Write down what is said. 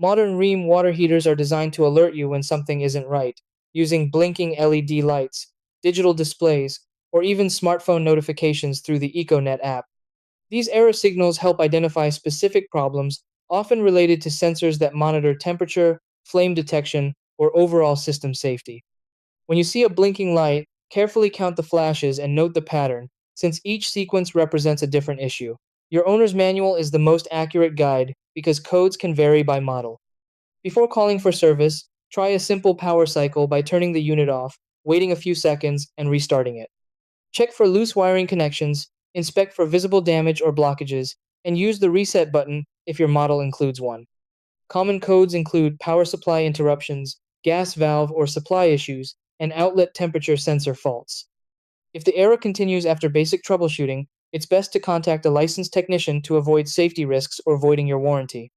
Modern Rheem water heaters are designed to alert you when something isn't right, using blinking LED lights, digital displays, or even smartphone notifications through the EcoNet app. These error signals help identify specific problems, often related to sensors that monitor temperature, flame detection, or overall system safety. When you see a blinking light, carefully count the flashes and note the pattern, since each sequence represents a different issue. Your owner's manual is the most accurate guide because codes can vary by model. Before calling for service, try a simple power cycle by turning the unit off, waiting a few seconds, and restarting it. Check for loose wiring connections, inspect for visible damage or blockages, and use the reset button if your model includes one. Common codes include power supply interruptions, gas valve or supply issues, and outlet temperature sensor faults. If the error continues after basic troubleshooting, it's best to contact a licensed technician to avoid safety risks or voiding your warranty.